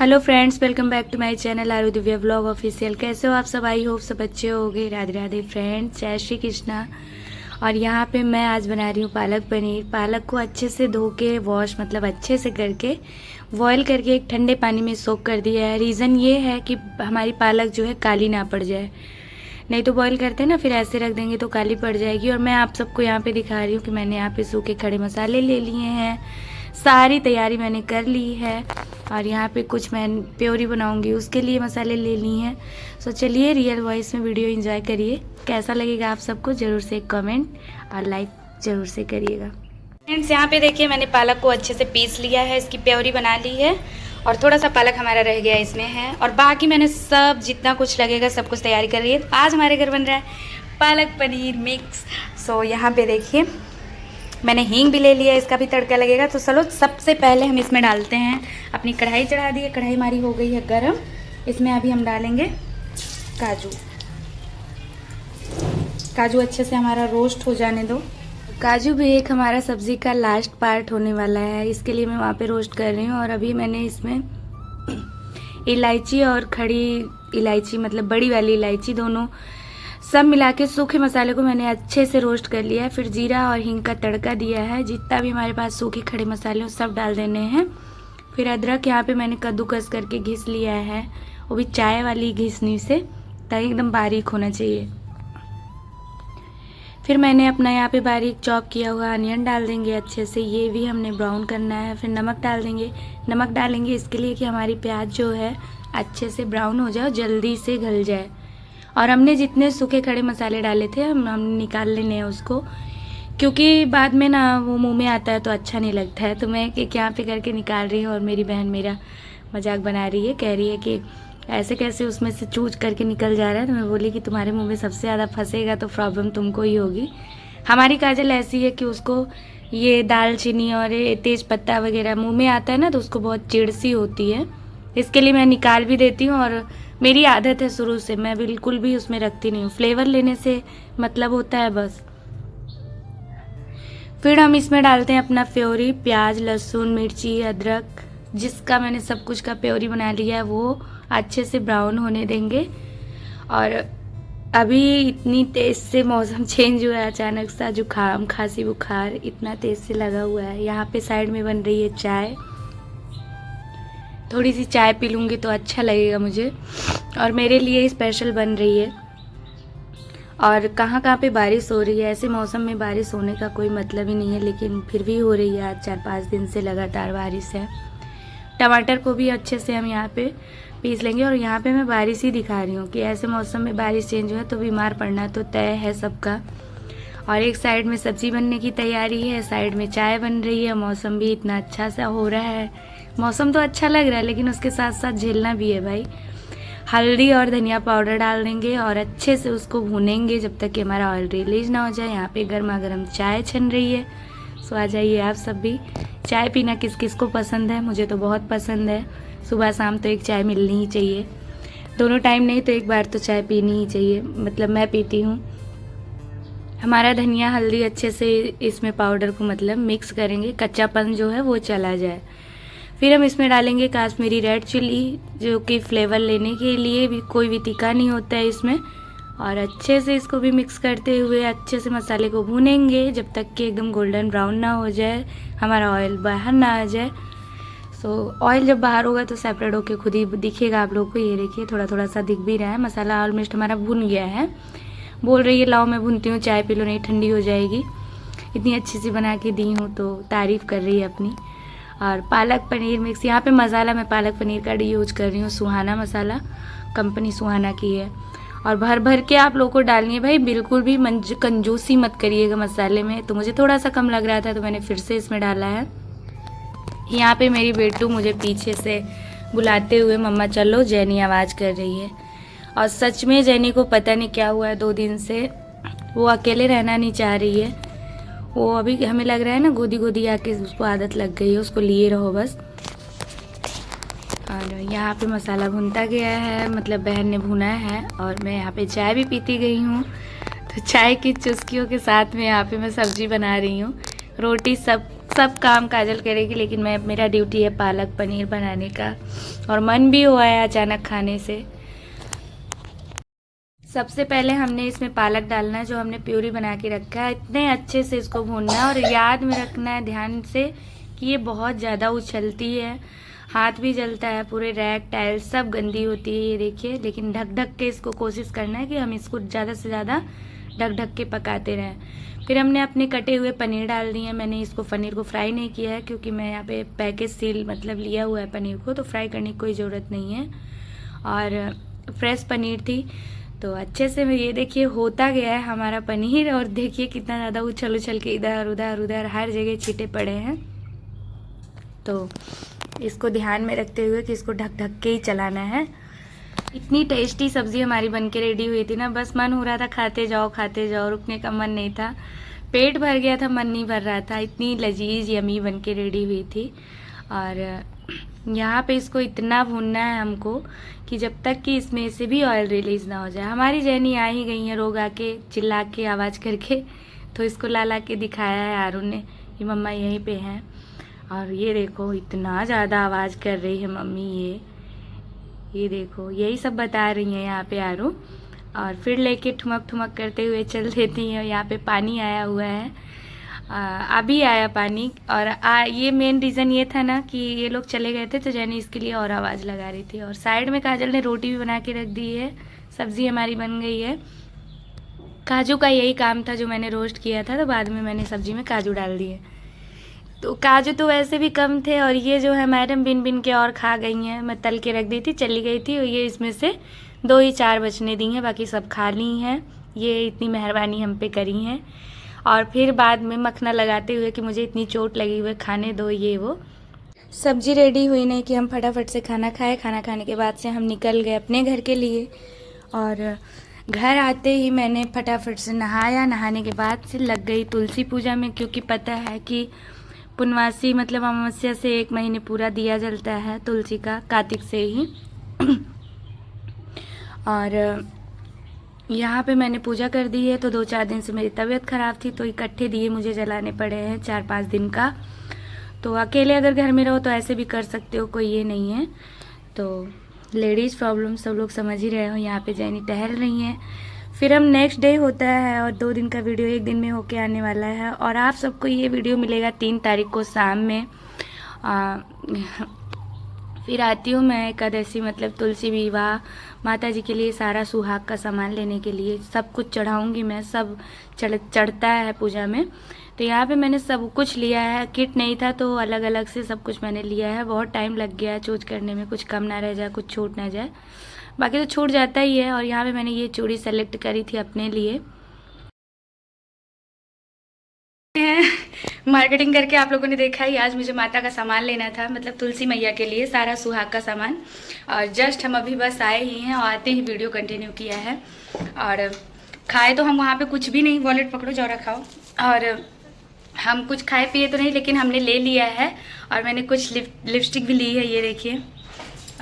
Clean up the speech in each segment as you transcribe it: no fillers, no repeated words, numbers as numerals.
Hello friends, welcome back to my channel Aaru Divya vlog official. कैसे हो आप सब? आई होप सब अच्छे होंगे। राधे राधे फ्रेंड्स, जय श्री कृष्णा। और यहाँ पे मैं आज बना रही हूँ पालक पनीर। पालक को अच्छे से धो के वॉश मतलब अच्छे से करके बॉयल करके एक ठंडे पानी में सोक कर दिया है। रीज़न ये है कि हमारी पालक जो है काली ना पड़ जाए, नहीं तो बॉईल करते हैं ना फिर ऐसे रख देंगे तो काली पड़ जाएगी। और मैं आप सबको यहाँ पे दिखा रही हूँ कि मैंने यहाँ पे सूखे खड़े मसाले ले लिए हैं, सारी तैयारी मैंने कर ली है। और यहाँ पे कुछ मैं प्योरी बनाऊंगी उसके लिए मसाले ले ली हैं। सो चलिए रियल वॉइस में वीडियो एंजॉय करिए। कैसा लगेगा आप सबको ज़रूर से कमेंट और लाइक ज़रूर से करिएगा। फ्रेंड्स यहाँ पे देखिए मैंने पालक को अच्छे से पीस लिया है, इसकी प्योरी बना ली है। और थोड़ा सा पालक हमारा रह गया इसमें है, और बाकी मैंने सब जितना कुछ लगेगा सब कुछ तैयारी कर रही है। आज हमारे घर बन रहा है पालक पनीर मिक्स। सो यहाँ पे देखिए मैंने हींग भी ले लिया, इसका भी तड़का लगेगा। तो चलो सबसे पहले हम इसमें डालते हैं, अपनी कढ़ाई चढ़ा दी है, कढ़ाई हमारी हो गई है गरम। इसमें अभी हम डालेंगे काजू। काजू अच्छे से हमारा रोस्ट हो जाने दो। काजू भी एक हमारा सब्जी का लास्ट पार्ट होने वाला है, इसके लिए मैं वहाँ पे रोस्ट कर रही हूँ। और अभी मैंने इसमें इलायची और खड़ी इलायची मतलब बड़ी वाली इलायची दोनों सब मिला के सूखे मसाले को मैंने अच्छे से रोस्ट कर लिया है। फिर जीरा और हींग का तड़का दिया है। जितना भी हमारे पास सूखे खड़े मसाले हो सब डाल देने हैं। फिर अदरक यहाँ पे मैंने कद्दूकस करके घिस लिया है, वो भी चाय वाली घिसनी से, ताकि एकदम बारीक होना चाहिए। फिर मैंने अपना यहाँ पे बारीक चॉप किया हुआ अनियन डाल देंगे अच्छे से, ये भी हमने ब्राउन करना है। फिर नमक डाल देंगे। नमक डालेंगे इसके लिए कि हमारी प्याज जो है अच्छे से ब्राउन हो जाए, जल्दी से गल जाए। और हमने जितने सूखे खड़े मसाले डाले थे हम निकाल लेने हैं उसको, क्योंकि बाद में ना वो मुंह में आता है तो अच्छा नहीं लगता है। तो मैं एक यहाँ पे करके निकाल रही हूँ और मेरी बहन मेरा मजाक बना रही है, कह रही है कि ऐसे कैसे उसमें से चूज करके निकल जा रहा है। तो मैं बोली कि तुम्हारे मुंह में सबसे ज़्यादा फंसेगा तो प्रॉब्लम तुमको ही होगी। हमारी काजल ऐसी है कि उसको ये दालचीनी और ये तेज पत्ता वगैरह मुँह में आता है ना तो उसको बहुत चिढ़ सी होती है, इसके लिए मैं निकाल भी देती हूँ। और मेरी आदत है शुरू से, मैं बिल्कुल भी उसमें रखती नहीं हूँ, फ्लेवर लेने से मतलब होता है बस। फिर हम इसमें डालते हैं अपना प्योरी, प्याज लहसुन मिर्ची अदरक, जिसका मैंने सब कुछ का प्योरी बना लिया है, वो अच्छे से ब्राउन होने देंगे। और अभी इतनी तेज़ से मौसम चेंज हुआ है, अचानक सा जुकाम खांसी बुखार इतना तेज़ से लगा हुआ है। यहाँ पे साइड में बन रही है चाय, थोड़ी सी चाय पी लूँगी तो अच्छा लगेगा मुझे, और मेरे लिए स्पेशल बन रही है। और कहाँ कहाँ पे बारिश हो रही है, ऐसे मौसम में बारिश होने का कोई मतलब ही नहीं है, लेकिन फिर भी हो रही है। आज 4-5 दिन से लगातार बारिश है। टमाटर को भी अच्छे से हम यहाँ पे पीस लेंगे। और यहाँ पे मैं बारिश ही दिखा रही हूँ कि ऐसे मौसम में बारिश चेंज हुआ तो बीमार पड़ना तो तय है सबका। और एक साइड में सब्जी बनने की तैयारी है, साइड में चाय बन रही है। मौसम भी इतना अच्छा सा हो रहा है, मौसम तो अच्छा लग रहा है लेकिन उसके साथ साथ झेलना भी है भाई। हल्दी और धनिया पाउडर डाल देंगे और अच्छे से उसको भूनेंगे जब तक कि हमारा ऑयल रिलीज ना हो जाए। यहाँ पे गर्मा गर्म चाय छन रही है, सो आ जाइए आप सब भी। चाय पीना किस किस को पसंद है, मुझे तो बहुत पसंद है। सुबह शाम तो एक चाय मिलनी ही चाहिए, दोनों टाइम नहीं तो एक बार तो चाय पीनी ही चाहिए, मतलब मैं पीती हूँ। हमारा धनिया हल्दी अच्छे से इसमें पाउडर को मतलब मिक्स करेंगे, कच्चापन जो है वो चला जाए। फिर हम इसमें डालेंगे काश्मीरी रेड चिली, जो कि फ्लेवर लेने के लिए भी कोई भी तीखा नहीं होता है इसमें। और अच्छे से इसको भी मिक्स करते हुए अच्छे से मसाले को भूनेंगे जब तक कि एकदम गोल्डन ब्राउन ना हो जाए, हमारा ऑयल बाहर ना आ जाए। सो ऑयल जब बाहर होगा तो सेपरेट होके खुद ही दिखेगा आप लोगों को। ये देखिए थोड़ा थोड़ा सा दिख भी रहा है, मसाला ऑलमोस्ट हमारा भुन गया है। बोल रही है लाओ मैं भूनती हूँ, चाय पी लो नहीं ठंडी हो जाएगी। इतनी अच्छी सी बना के दी हूँ तो तारीफ़ कर रही है अपनी। और पालक पनीर मिक्स, यहाँ पे मसाला मैं पालक पनीर का यूज कर रही हूँ, सुहाना मसाला, कंपनी सुहाना की है। और भर भर के आप लोगों को डालनी है भाई, बिल्कुल भी कंजूसी मत करिएगा मसाले में। तो मुझे थोड़ा सा कम लग रहा था तो मैंने फिर से इसमें डाला है। यहाँ पे मेरी बेटू मुझे पीछे से बुलाते हुए मम्मा चलो जैनी आवाज़ कर रही है। और सच में जैनी को पता नहीं क्या हुआ है, 2 दिन से वो अकेले रहना नहीं चाह रही है। वो अभी हमें लग रहा है ना गोदी गोदी आके उसको आदत लग गई है, उसको लिए रहो बस। और यहाँ पे मसाला भुनता गया है, मतलब बहन ने भुना है और मैं यहाँ पे चाय भी पीती गई हूँ। तो चाय की चुस्कियों के साथ में यहाँ पे मैं सब्जी बना रही हूँ। रोटी सब सब काम काजल करेगी, लेकिन मेरा ड्यूटी है पालक पनीर बनाने का, और मन भी हुआ है अचानक खाने से। सबसे पहले हमने इसमें पालक डालना है, जो हमने प्यूरी बना के रखा है। इतने अच्छे से इसको भूनना है और याद में रखना है ध्यान से कि ये बहुत ज़्यादा उछलती है, हाथ भी जलता है, पूरे रैक टाइल्स सब गंदी होती है ये देखिए। लेकिन ढक ढक के इसको कोशिश करना है कि हम इसको ज़्यादा से ज़्यादा ढक ढक के पकाते रहें। फिर हमने अपने कटे हुए पनीर डाल दिए। मैंने इसको पनीर को फ्राई नहीं किया है, क्योंकि मैं यहाँ पे पैकेज सील मतलब लिया हुआ है पनीर को, तो फ्राई करने की कोई ज़रूरत नहीं है। और फ्रेश पनीर थी, तो अच्छे से ये देखिए होता गया है हमारा पनीर। और देखिए कितना ज़्यादा उछल उछल के इधर उधर उधर हर जगह छींटे पड़े हैं। तो इसको ध्यान में रखते हुए कि इसको ढक ढक के ही चलाना है। इतनी टेस्टी सब्ज़ी हमारी बन के रेडी हुई थी ना, बस मन हो रहा था खाते जाओ, रुकने का मन नहीं था। पेट भर गया था, मन नहीं भर रहा था। इतनी लजीज यमी बन के रेडी हुई थी। और यहाँ पे इसको इतना भूनना है हमको कि जब तक कि इसमें से भी ऑयल रिलीज़ ना हो जाए। हमारी जैनी आ ही गई है रोग आके चिल्ला के आवाज़ करके, तो इसको ला ला के दिखाया है आरुण ने कि मम्मा यहीं पे हैं। और ये देखो इतना ज़्यादा आवाज़ कर रही है मम्मी, ये देखो यही सब बता रही हैं यहाँ पे आरू। और फिर लेके ठुमक ठुमक करते हुए चल देती हैं। यहाँ पे पानी आया हुआ है, अभी आया पानी। और ये मेन रीज़न ये था ना कि ये लोग चले गए थे, तो जैनी इसके लिए और आवाज़ लगा रही थी। और साइड में काजल ने रोटी भी बना के रख दी है, सब्ज़ी हमारी बन गई है। काजू का यही काम था जो मैंने रोस्ट किया था, तो बाद में मैंने सब्ज़ी में काजू डाल दिए। तो काजू तो वैसे भी कम थे, और ये जो है मैडम बिन बिन के और खा गई हैं। मैं तल के रख दी थी, चली गई थी, और ये इसमें से 2 ही 4 बचने दी हैं, बाकी सब खा ली हैं। ये इतनी मेहरबानी हम पे करी हैं। और फिर बाद में मखना लगाते हुए कि मुझे इतनी चोट लगी हुई, खाने दो ये वो। सब्जी रेडी हुई नहीं कि हम फटाफट से खाना खाए। खाना खाने के बाद से हम निकल गए अपने घर के लिए। और घर आते ही मैंने फटाफट से नहाया। नहाने के बाद से लग गई तुलसी पूजा में, क्योंकि पता है कि पुनवासी मतलब अमावस्या से 1 महीने पूरा दिया जलता है तुलसी का, कार्तिक से ही। और यहाँ पे मैंने पूजा कर दी है। तो 2-4 दिन से मेरी तबीयत ख़राब थी, तो इकट्ठे दिए मुझे जलाने पड़े हैं 4-5 दिन का। तो अकेले अगर घर में रहो तो ऐसे भी कर सकते हो, कोई ये नहीं है। तो लेडीज़ प्रॉब्लम सब लोग समझ ही रहे हो। यहाँ पे जैनी टहल रही हैं। फिर हम नेक्स्ट डे होता है, और 2 दिन का वीडियो 1 दिन में होके आने वाला है। और आप सबको ये वीडियो मिलेगा 3 तारीख को शाम में। फिर आती हूँ मैं एकादशी मतलब तुलसी विवाह, माता जी के लिए सारा सुहाग का सामान लेने के लिए। सब कुछ चढ़ाऊँगी मैं, सब चढ़ता है पूजा में। तो यहाँ पे मैंने सब कुछ लिया है, किट नहीं था तो अलग अलग से सब कुछ मैंने लिया है। बहुत टाइम लग गया चूज करने में, कुछ कम ना रह जाए, कुछ छूट ना जाए, बाकी तो छूट जाता ही है। और यहाँ पे मैंने ये चूड़ी सेलेक्ट करी थी अपने लिए। मार्केटिंग करके आप लोगों ने देखा ही, आज मुझे माता का सामान लेना था, मतलब तुलसी मैया के लिए सारा सुहाग का सामान। और जस्ट हम अभी बस आए ही हैं, और आते ही वीडियो कंटिन्यू किया है। और खाए तो हम वहाँ पे कुछ भी नहीं, वॉलेट पकड़ो जाओ रखाओ। और हम कुछ खाए पिए तो नहीं, लेकिन हमने ले लिया है। और मैंने कुछ लिपस्टिक भी ली है, ये देखिए।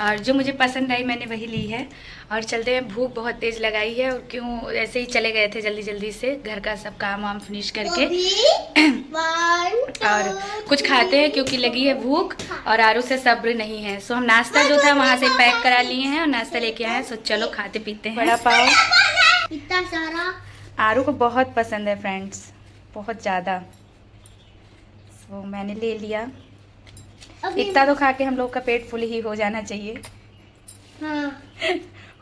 और जो मुझे पसंद आई मैंने वही ली है। और चलते हैं, भूख बहुत तेज़ लगाई है। और क्यों ऐसे ही चले गए थे जल्दी जल्दी से घर का सब काम वाम फिनिश करके। और कुछ खाते हैं क्योंकि लगी है भूख, और आरू से सब्र नहीं है। सो हम नाश्ता जो था वहाँ से पैक करा लिए हैं और नाश्ता लेके आए हैं। सो चलो खाते पीते हैं। बड़ा पाव इतना सारा आरू को बहुत पसंद है फ्रेंड्स, बहुत ज़्यादा। सो मैंने ले लिया। इतना तो खा के हम लोग का पेट फुल ही हो जाना चाहिए। हाँ।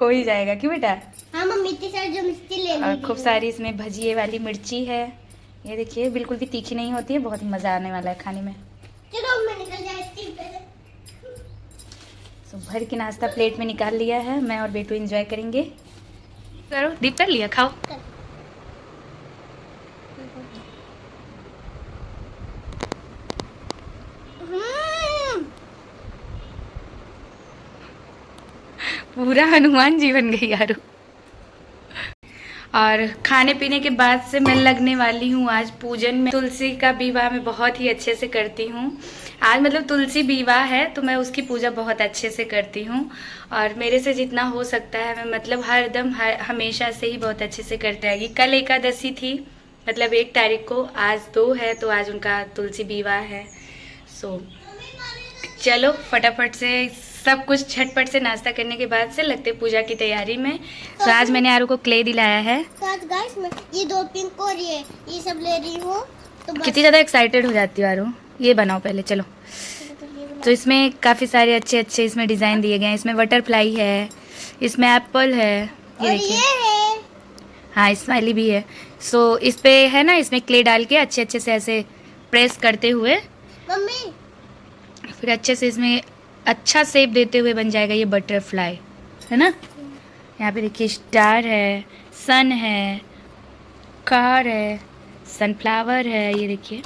हो ही जाएगा, क्यों बेटा? हाँ मम्मी, इतनी सारी जो मिर्ची ले ली। और खूब सारी इसमें भजिए वाली मिर्ची है, ये देखिए, बिल्कुल भी तीखी नहीं होती है, बहुत ही मज़ा आने वाला है खाने में। चलो मैं निकल जाती हूं। तो भर के नाश्ता प्लेट में निकाल लिया है, मैं और बेटू एंजॉय करेंगे। करो, दीप कर लिया, खाओ। पूरा हनुमान जी बन गई यार। और खाने पीने के बाद से मैं लगने वाली हूँ आज पूजन में। तुलसी का विवाह मैं बहुत ही अच्छे से करती हूँ। आज मतलब तुलसी विवाह है तो मैं उसकी पूजा बहुत अच्छे से करती हूँ। और मेरे से जितना हो सकता है मैं मतलब हर दम हमेशा से ही बहुत अच्छे से करते आएगी। कल एकादशी थी मतलब 1 तारीख को, आज 2 है तो आज उनका तुलसी विवाह है। सो चलो फटाफट से सब कुछ झटपट से नाश्ता करने के बाद से लगते पूजा की तैयारी में। तो आज मैंने आरू को क्ले दिलाया है। तो आज गाइस मैं ये 2 पिंक और ये सब ले रही हूँ। तो कितनी ज़्यादा एक्साइटेड हो जाती हो आरू। ये बनाओ पहले चलो। तो इसमें काफ़ी सारे अच्छे अच्छे इसमें डिज़ाइन दिए गए हैं। इसमें बटरफ्लाई है, इसमें एप्पल है, ये देखिए, है हाँ स्माइली भी है। सो इस पे है ना, इसमें क्ले डाल के अच्छे अच्छे से ऐसे प्रेस करते हुए मम्मी, फिर अच्छे से इसमें अच्छा शेप देते हुए बन जाएगा ये बटरफ्लाई, है ना। यहाँ पे देखिए स्टार है, सन है, कार है, सनफ्लावर है, ये देखिए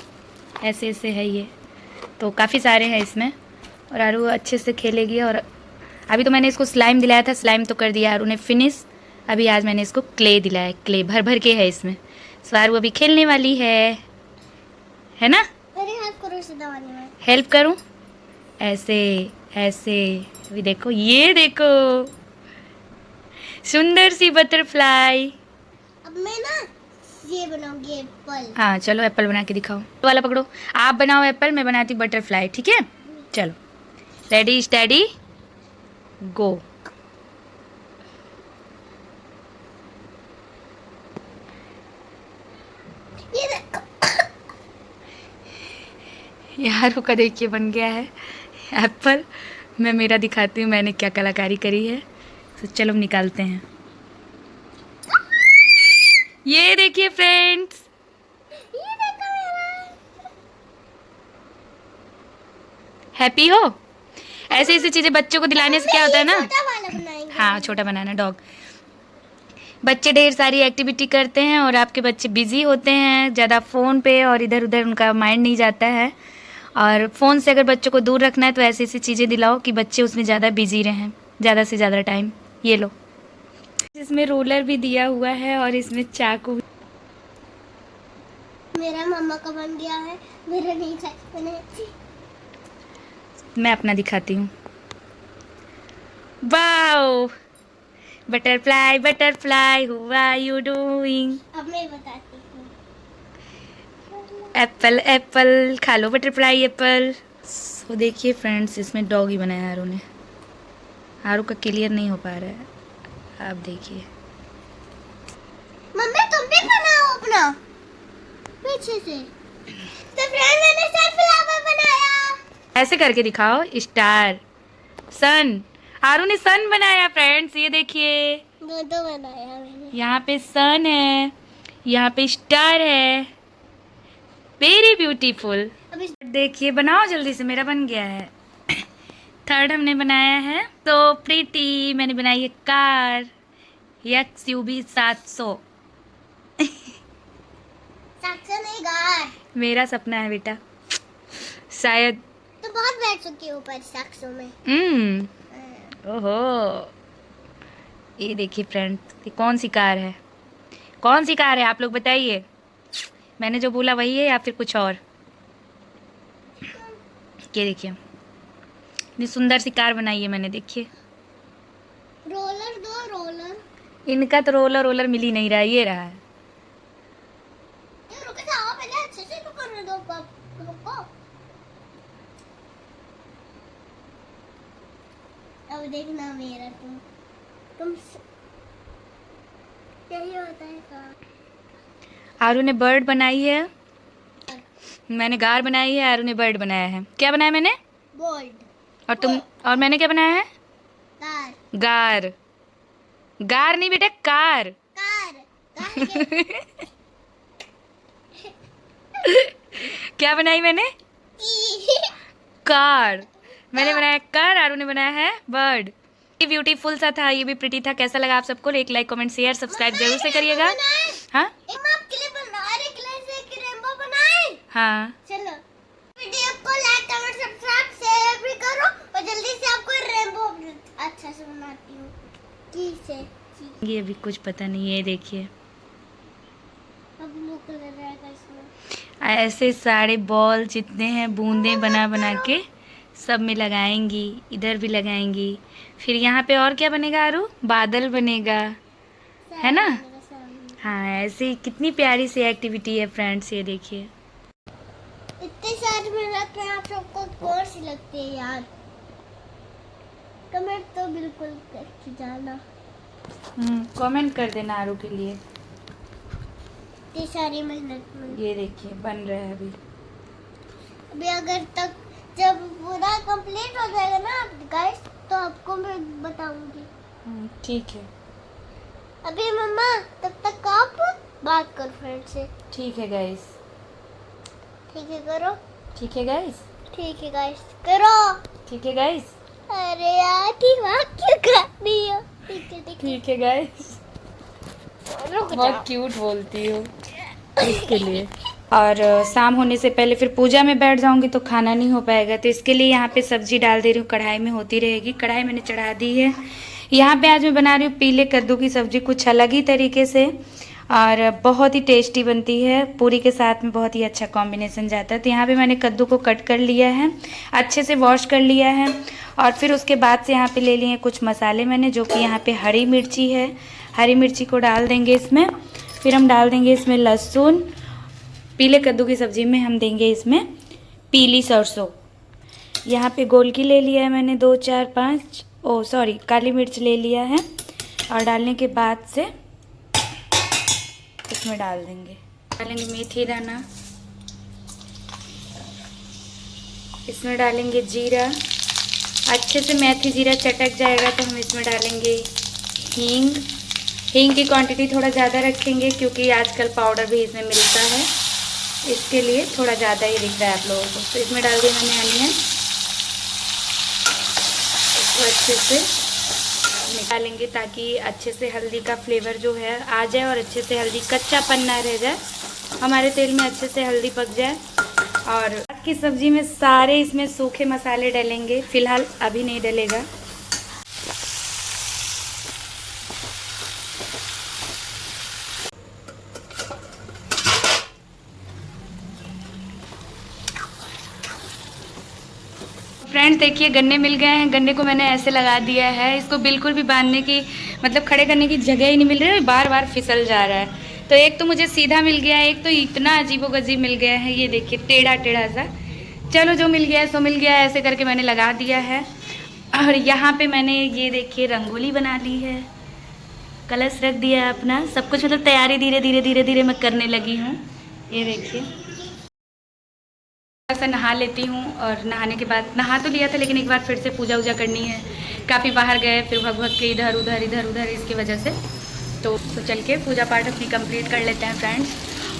ऐसे ऐसे है ये। तो काफ़ी सारे हैं इसमें और आरू अच्छे से खेलेगी। और अभी तो मैंने इसको स्लाइम दिलाया था, स्लाइम तो कर दिया आरू ने फिनिश। अभी आज मैंने इसको क्ले दिलाया, क्ले भर भर के है इसमें। सो आरू अभी खेलने वाली है ना। मेरी हेल्प करो इसे दबाने में। हेल्प करूं? ऐसे ऐसे, अभी देखो, ये देखो सुंदर सी बटरफ्लाई। अब मैं ना ये बनाऊंगी एप्पल। हाँ चलो एप्पल बना के दिखाओ। वाला पकड़ो, आप बनाओ एप्पल, मैं बनाती बटरफ्लाई, ठीक है। चलो रेडी स्टेडी गो। ये देखो, यार का देखिए बन गया है एप्पल। मैं मेरा दिखाती हूँ मैंने क्या कलाकारी करी है। तो चलो निकालते हैं। ये देखिए फ्रेंड्स, ये देखो मेरा। हैप्पी हो। ऐसे ऐसी चीजें बच्चों को दिलाने से क्या होता है ना। छोटा वाला बनाएंगे। हाँ छोटा बनाना डॉग। बच्चे ढेर सारी एक्टिविटी करते हैं और आपके बच्चे बिजी होते हैं ज़्यादा फ़ोन पे, और इधर उधर उनका माइंड नहीं जाता है। और फ़ोन से अगर बच्चों को दूर रखना है तो ऐसी ऐसी चीज़ें दिलाओ कि बच्चे उसमें ज़्यादा बिजी रहें, ज़्यादा से ज़्यादा टाइम। ये लो, इसमें रोलर भी दिया हुआ है और इसमें चाकू। मेरा मम्मा का बन गया है, मेरा नहीं था बने। मैं अपना दिखाती हूँ। Wow, butterfly butterfly how are you doing. अब मैं बताती हूँ। एप्पल एप्पल खा लो बटरफ्लाई एप्पल। तो देखिए फ्रेंड्स, इसमें डॉग ही बनाया आरू ने। आरू का क्लियर नहीं हो पा रहा है, आप देखिए। मम्मी तुम भी बनाओ अपना पीछे से। तो फ्रेंड मैंने सनफ्लावर बनाया। ऐसे करके दिखाओ, स्टार, सन। आरू ने सन बनाया फ्रेंड्स, ये देखिए। दो बनाया मैंने। यहाँ पे सन है, यहाँ पे स्टार है, वेरी ब्यूटीफुल। अभी देखिए बनाओ जल्दी से, मेरा बन गया है। थर्ड हमने बनाया है तो प्रीटी, मैंने बनाई है कार XUV 700। 700 नहीं गार। मेरा सपना है बेटा, शायद। तो बहुत बैठ चुकी हो ऊपर 700 में। ओहो, ये देखिए फ्रेंड, ये कौन सी कार है, कौन सी कार है आप लोग बताइए। मैंने जो बोला वही है या फिर कुछ और। ये देखिए इतनी सुंदर सी कार बनाई है मैंने, देखिए। रोलर दो रोलर। इनका तो रोलर रोलर मिल ही नहीं रहा है, ये रहा है। ये रुको जाओ, पहले अच्छे से तो करने दो रुको। अब देखना मेरा तुम यही होता है का। आरू ने बर्ड बनाई है, मैंने गार बनाई है, आरू ने बर्ड बनाया है। क्या बनाया मैंने? बोल्ड। और तुम, और मैंने क्या बनाया है? कार। गार। गार नहीं बेटा, कार। कार के क्या बनाई मैंने? कार। मैंने बनाया कार, आरू ने बनाया है बर्ड। ये ब्यूटीफुल सा था, ये भी प्रिटी था। कैसा लगा आप सबको? एक लाइक कमेंट शेयर सब्सक्राइब जरूर से करिएगा। हाँ हाँ चलो वीडियो को लाइक कमेंट सब्सक्राइब शेयर भी करो और जल्दी से आपको रेनबो अच्छा से बनाती हूँ की से। ये भी कुछ पता नहीं, ये देखिए अब ब्लू कलर रहेगा इसमें। ऐसे सारे बॉल जितने हैं बूंदे बना बना के सब में लगाएंगी, इधर भी लगाएंगी। फिर यहाँ पे और क्या बनेगा आरू? बादल बनेगा, है ना। हाँ, ऐसी कितनी प्यारी सी एक्टिविटी है फ्रेंड्स, ये देखिए। इतनी सारी मेहनत में आप सबको कौन सी लगती है यार? कमेंट तो बिल्कुल करके जाना। कमेंट कर देना आरू के लिए। इतनी सारी मेहनत में ये देखिए बन रहा है अभी अगर तक जब पूरा कंप्लीट हो जाएगा ना गाइस, तो आपको मैं बताऊंगी। ठीक है। अभी मम्मा तब तक आप बात करो फ्रेंड से। ठीक है गाइस। ठीक है करो। ठीक है गाइस। ठीक है गाइस करो। ठीक है गाइस। अरे यार ठीक बात क्यों कर रही हो? ठीक है ठीक है गाइस। रुक बहुत जाओ। क्यूट बोलती हो इसके लिए। और शाम होने से पहले फिर पूजा में बैठ जाऊंगी तो खाना नहीं हो पाएगा, तो इसके लिए यहाँ पे सब्जी डाल दे रही हूँ, कढ़ाई में होती रहेगी। कढ़ाई मैंने चढ़ा दी है। यहाँ पे आज मैं बना रही हूँ पीले कद्दू की सब्जी, कुछ अलग ही तरीके से, और बहुत ही टेस्टी बनती है। पूरी के साथ में बहुत ही अच्छा कॉम्बिनेशन जाता है। तो यहाँ पे मैंने कद्दू को कट कर लिया है, अच्छे से वॉश कर लिया है, और फिर उसके बाद से यहाँ पे ले लिए हैं कुछ मसाले मैंने, जो कि यहाँ पे हरी मिर्ची है। हरी मिर्ची को डाल देंगे इसमें। फिर हम डाल देंगे इसमें लहसुन। पीले कद्दू की सब्ज़ी में हम देंगे इसमें पीली सरसों। यहाँ पे गोलकी ले लिया है मैंने 2 4 5, काली मिर्च ले लिया है। और डालने के बाद से इसमें डालेंगे मेथी दाना, इसमें डालेंगे जीरा। अच्छे से मेथी जीरा चटक जाएगा तो हम इसमें डालेंगे हींग। हींग की क्वांटिटी थोड़ा ज़्यादा रखेंगे क्योंकि आजकल पाउडर भी इसमें मिलता है, इसके लिए थोड़ा ज़्यादा ही दिख रहा है आप लोगों को। तो इसमें डाल दिया मैंने अनियन, इसको अच्छे से निकालेंगे ताकि अच्छे से हल्दी का फ्लेवर जो है आ जाए और अच्छे से हल्दी कच्चापन ना रह जाए, हमारे तेल में अच्छे से हल्दी पक जाए। और आज की सब्ज़ी में सारे इसमें सूखे मसाले डलेंगे, फ़िलहाल अभी नहीं डलेगा। फ्रेंड्स देखिए गन्ने मिल गए हैं। गन्ने को मैंने ऐसे लगा दिया है, इसको बिल्कुल भी बांधने की मतलब खड़े करने की जगह ही नहीं मिल रही है, बार बार फिसल जा रहा है। तो एक तो मुझे सीधा मिल गया है, एक तो इतना अजीबोगरीब मिल गया है, ये देखिए टेढ़ा टेढ़ा सा। चलो जो मिल गया है सो मिल गया है, ऐसे करके मैंने लगा दिया है। और यहाँ पे मैंने ये देखिए रंगोली बना ली है, कलश रख दिया है अपना, सब कुछ मतलब तैयारी धीरे धीरे धीरे धीरे मैं करने लगी हूँ। ये देखिए सा नहा लेती हूँ, और नहाने के बाद नहा तो लिया था लेकिन एक बार फिर से पूजा वूजा करनी है। काफ़ी बाहर गए फिर भग भग के इधर उधर इसकी वजह से, तो चल के पूजा पाठ अपनी कंप्लीट कर लेते हैं फ्रेंड्स।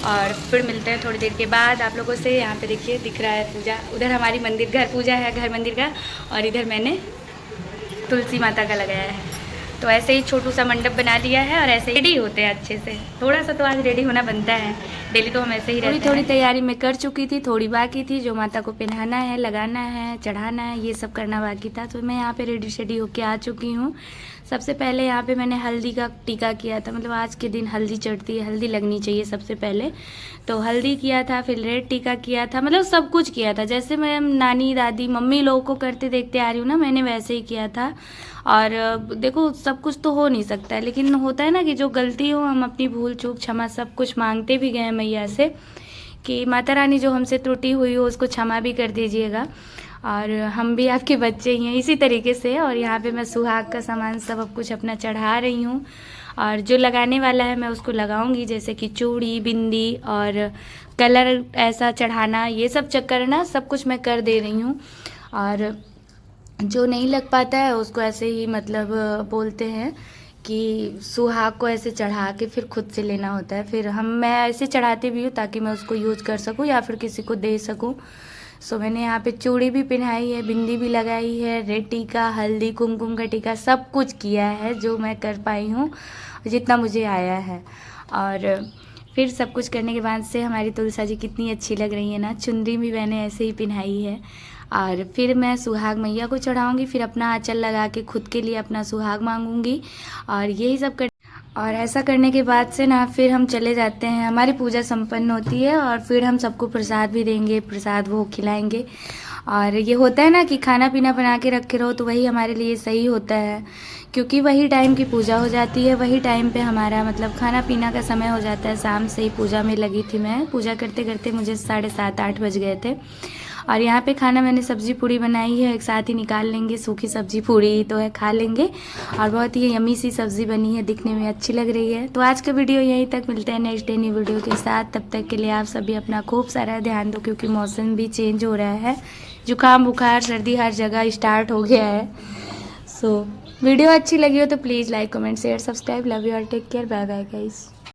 और फिर मिलते हैं थोड़ी देर के बाद आप लोगों से। यहाँ पे देखिए दिख रहा है पूजा, उधर हमारी मंदिर घर पूजा है, घर मंदिर का, और इधर मैंने तुलसी माता का लगाया है। तो ऐसे ही छोटू सा मंडप बना लिया है, और ऐसे रेडी होते हैं अच्छे से। थोड़ा सा तो आज रेडी होना बनता है, डेली तो हम ऐसे ही रहते हैं। थोड़ी तैयारी मैं कर चुकी थी, थोड़ी बाकी थी, जो माता को पहनाना है, लगाना है, चढ़ाना है, ये सब करना बाकी था। तो मैं यहाँ पे रेडी शेडी होके आ चुकी हूँ। सबसे पहले यहाँ पे मैंने हल्दी का टीका किया था, मतलब आज के दिन हल्दी चढ़ती है, हल्दी लगनी चाहिए सबसे पहले, तो हल्दी किया था। फिर रेड टीका किया था, मतलब सब कुछ किया था जैसे मैं नानी दादी मम्मी लोगों को करते देखते आ रही हूँ ना, मैंने वैसे ही किया था। और देखो सब कुछ तो हो नहीं सकता है, लेकिन होता है ना कि जो गलती हो हम अपनी भूल चूक क्षमा सब कुछ मांगते भी गए मैया से कि माता रानी जो हमसे त्रुटि हुई हो उसको क्षमा भी कर दीजिएगा, और हम भी आपके बच्चे ही हैं इसी तरीके से। और यहाँ पे मैं सुहाग का सामान सब कुछ अपना चढ़ा रही हूँ, और जो लगाने वाला है मैं उसको लगाऊंगी, जैसे कि चूड़ी बिंदी और कलर ऐसा चढ़ाना, ये सब चक्कर ना सब कुछ मैं कर दे रही हूँ। और जो नहीं लग पाता है उसको ऐसे ही मतलब बोलते हैं कि सुहाग को ऐसे चढ़ा के फिर खुद से लेना होता है। फिर मैं ऐसे चढ़ाती भी हूँ ताकि मैं उसको यूज कर सकूँ या फिर किसी को दे सकूँ। सो मैंने यहाँ पे चूड़ी भी पहनाई है, बिंदी भी लगाई है, रेड टीका, हल्दी कुमकुम का टीका, सब कुछ किया है जो मैं कर पाई हूँ, जितना मुझे आया है। और फिर सब कुछ करने के बाद से हमारी तुलसा जी कितनी अच्छी लग रही है ना, चुनरी भी मैंने ऐसे ही पहनाई है। और फिर मैं सुहाग मैया को चढ़ाऊँगी, फिर अपना आंचल लगा के खुद के लिए अपना सुहाग मांगूंगी, और यही सब कर। और ऐसा करने के बाद से ना फिर हम चले जाते हैं, हमारी पूजा संपन्न होती है, और फिर हम सबको प्रसाद भी देंगे, प्रसाद वो खिलाएंगे। और ये होता है ना कि खाना पीना बना के रखे रहो तो वही हमारे लिए सही होता है, क्योंकि वही टाइम की पूजा हो जाती है, वही टाइम पे हमारा मतलब खाना पीना का समय हो जाता है। शाम से ही पूजा में लगी थी मैं, पूजा करते करते मुझे 7:30-8 बज गए थे। और यहाँ पे खाना मैंने सब्जी पूड़ी बनाई है, एक साथ ही निकाल लेंगे, सूखी सब्जी पूड़ी तो है, खा लेंगे। और बहुत ही यमी सी सब्जी बनी है, दिखने में अच्छी लग रही है। तो आज का वीडियो यहीं तक, मिलते हैं नेक्स्ट डे न्यू वीडियो के साथ। तब तक के लिए आप सभी अपना खूब सारा ध्यान दो, क्योंकि मौसम भी चेंज हो रहा है, जुकाम बुखार सर्दी हर जगह स्टार्ट हो गया है। सो वीडियो अच्छी लगी हो तो please like comment share subscribe. Love you all, take care, bye bye guys.